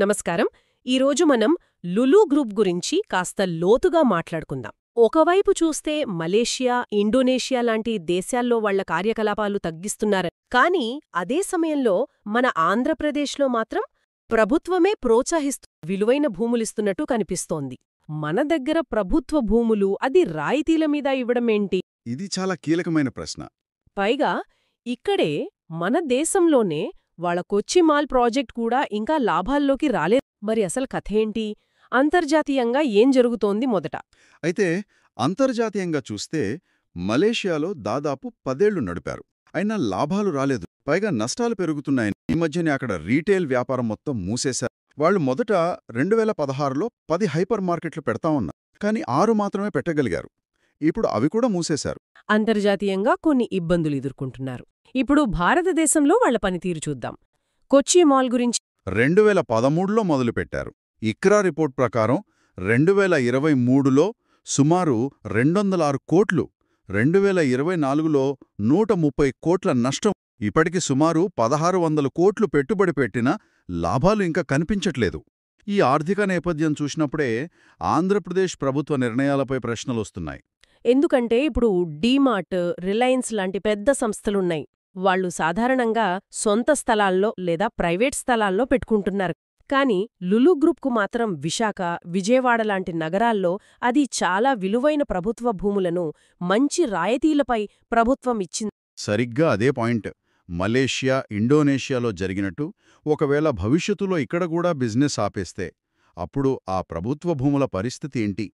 నమస్కారం. ఈరోజు మనం లులు గ్రూప్ గురించి కాస్త లోతుగా మాట్లాడుకుందాం. ఒకవైపు చూస్తే మలేషియా, ఇండోనేషియా లాంటి దేశాల్లో వాళ్ల కార్యకలాపాలు తగ్గిస్తున్నారు. కానీ అదే సమయంలో మన ఆంధ్రప్రదేశ్లో మాత్రం ప్రభుత్వమే ప్రోత్సహిస్తూ విలువైన భూములిస్తున్నట్టు కనిపిస్తోంది. మన దగ్గర ప్రభుత్వ భూములు అది రాయితీల మీద ఇవ్వడమేంటి? ఇది చాలా కీలకమైన ప్రశ్న. పైగా ఇక్కడే మన దేశంలోనే వాళ్ళ కొచ్చి మాల్ ప్రాజెక్ట్ కూడా ఇంకా లాభాల్లోకి రాలేదు. మరి అసలు కథేంటి? అంతర్జాతీయంగా ఏం జరుగుతోంది మొదట? అయితే అంతర్జాతీయంగా చూస్తే మలేషియాలో దాదాపు 10 ఏళ్లు నడిపారు. అయినా లాభాలు రాలేదు. పైగా నష్టాలు పెరుగుతున్నాయని ఈ మధ్యనే అక్కడ రీటైల్ వ్యాపారం మొత్తం మూసేశారు. వాళ్ళు మొదట 2016లో 10 హైపర్ మార్కెట్లు పెడతామన్నారు. కానీ 6 మాత్రమే పెట్టగలిగారు. ఇప్పుడు అవి కూడా మూసేశారు. అంతర్జాతీయంగా కొన్ని ఇబ్బందులు ఎదుర్కొంటున్నారు. ఇప్పుడు భారతదేశంలో వాళ్ల పనితీరు చూద్దాం. కొచ్చి మాల్ గురించి 2013లో మొదలుపెట్టారు. ఇక్రా రిపోర్ట్ ప్రకారం 2023లో సుమారు 206 కోట్లు, 2024లో 130 కోట్ల నష్టం. ఇప్పటికి సుమారు 1600 కోట్లు పెట్టుబడి పెట్టినా లాభాలు ఇంకా కనిపించట్లేదు. ఈ ఆర్థిక నేపథ్యం చూసినప్పుడే ఆంధ్రప్రదేశ్ ప్రభుత్వ నిర్ణయాలపై ప్రశ్నలొస్తున్నాయి. ఎందుకంటే ఇప్పుడు డీమార్ట్, రిలయన్స్ లాంటి పెద్ద సంస్థలున్నాయి. వాళ్లు సాధారణంగా సొంత స్థలాల్లో లేదా ప్రైవేట్ స్థలాల్లో పెట్టుకుంటున్నారు. కానీ లులు గ్రూప్కు మాత్రం విశాఖ, విజయవాడ లాంటి నగరాల్లో అది చాలా విలువైన ప్రభుత్వ భూములను మంచి రాయితీలపై ప్రభుత్వం ఇచ్చింది. సరిగ్గా అదే పాయింట్. మలేషియా, ఇండోనేషియాలో జరిగినట్టు ఒకవేళ భవిష్యత్తులో ఇక్కడ కూడా బిజినెస్ ఆపేస్తే అప్పుడు ఆ ప్రభుత్వ భూముల పరిస్థితి ఏంటి?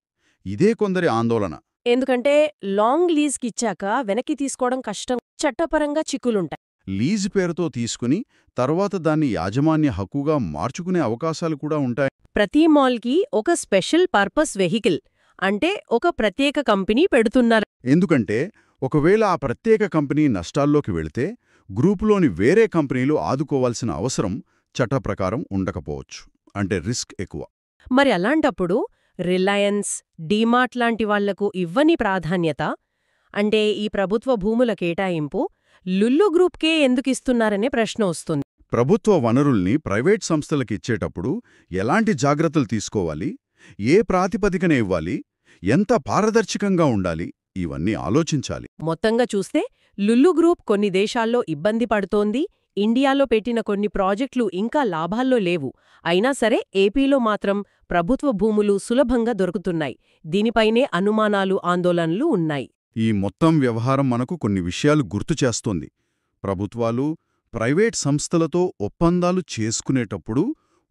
ఇదే కొందరి ఆందోళన. ఎందుకంటే లాంగ్ లీజ్కిచ్చాక వెనక్కి తీసుకోవడం కష్టం, చట్టపరంగా చిక్కులుంటాయి. లీజ్ పేరుతో తీసుకుని తర్వాత దాన్ని యాజమాన్య హక్కుగా మార్చుకునే అవకాశాలు కూడా ఉంటాయి. ప్రతి మాల్కి ఒక స్పెషల్ పర్పస్ వెహికల్ అంటే ఒక ప్రత్యేక కంపెనీ పెడుతున్నారు. ఎందుకంటే ఒకవేళ ఆ ప్రత్యేక కంపెనీ నష్టాల్లోకి వెళితే గ్రూపులోని వేరే కంపెనీలు ఆదుకోవాల్సిన అవసరం చట్టప్రకారం ఉండకపోవచ్చు. అంటే రిస్క్ ఎక్కువ. మరి అలాంటప్పుడు రిలయన్స్, డీమార్ట్ లాంటి వాళ్లకు ఇవ్వని ప్రాధాన్యత, అంటే ఈ ప్రభుత్వ భూముల కేటాయింపు లులు గ్రూప్కే ఎందుకిస్తున్నారనే ప్రశ్న వస్తుంది. ప్రభుత్వ వనరుల్ని ప్రైవేట్ సంస్థలకిచ్చేటప్పుడు ఎలాంటి జాగ్రత్తలు తీసుకోవాలి, ఏ ప్రాతిపదికన ఇవ్వాలి, ఎంత పారదర్శకంగా ఉండాలి, ఇవన్నీ ఆలోచించాలి. మొత్తంగా చూస్తే లులు గ్రూప్ కొన్ని దేశాల్లో ఇబ్బంది పడుతోంది. ఇండియాలో పెట్టిన కొన్ని ప్రాజెక్టులు ఇంకా లాభాల్లో లేవు. అయినా సరే ఏపీలో మాత్రం ప్రభుత్వ భూములు సులభంగా దొరుకుతున్నాయి. దీనిపైనే అనుమానాలు, ఆందోళనలు ఉన్నాయి. ఈ మొత్తం వ్యవహారం మనకు కొన్ని విషయాలు గుర్తు చేస్తోంది. ప్రభుత్వాలు ప్రైవేట్ సంస్థలతో ఒప్పందాలు చేసుకునేటప్పుడు,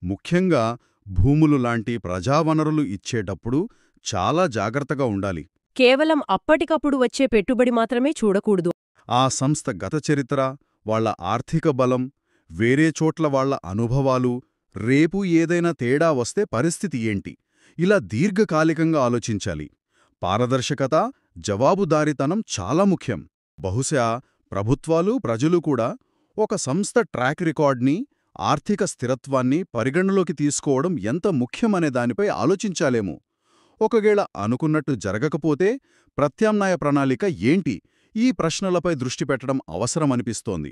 ముఖ్యంగా భూములు లాంటి ప్రజావనరులు ఇచ్చేటప్పుడు చాలా జాగ్రత్తగా ఉండాలి. కేవలం అప్పటికప్పుడు వచ్చే పెట్టుబడి మాత్రమే చూడకూడదు. ఆ సంస్థ గత చరిత్ర, వాళ్ల ఆర్థిక బలం, వేరే చోట్ల వాళ్ల అనుభవాలు, రేపు ఏదైనా తేడా వస్తే పరిస్థితి ఏంటి, ఇలా దీర్ఘకాలికంగా ఆలోచించాలి. పారదర్శకత, జవాబుదారీతనం చాలా ముఖ్యం. బహుశా ప్రభుత్వాలు, ప్రజలు కూడా ఒక సంస్థ ట్రాక్ రికార్డ్ని, ఆర్థిక స్థిరత్వాన్ని పరిగణలోకి తీసుకోవడం ఎంత ముఖ్యమనే దానిపై ఆలోచించాలేమో. ఒకవేళ అనుకున్నట్టు జరగకపోతే ప్రత్యామ్నాయ ప్రణాళిక ఏంటి? ఈ ప్రశ్నలపై దృష్టి పెట్టడం అవసరమనిపిస్తోంది.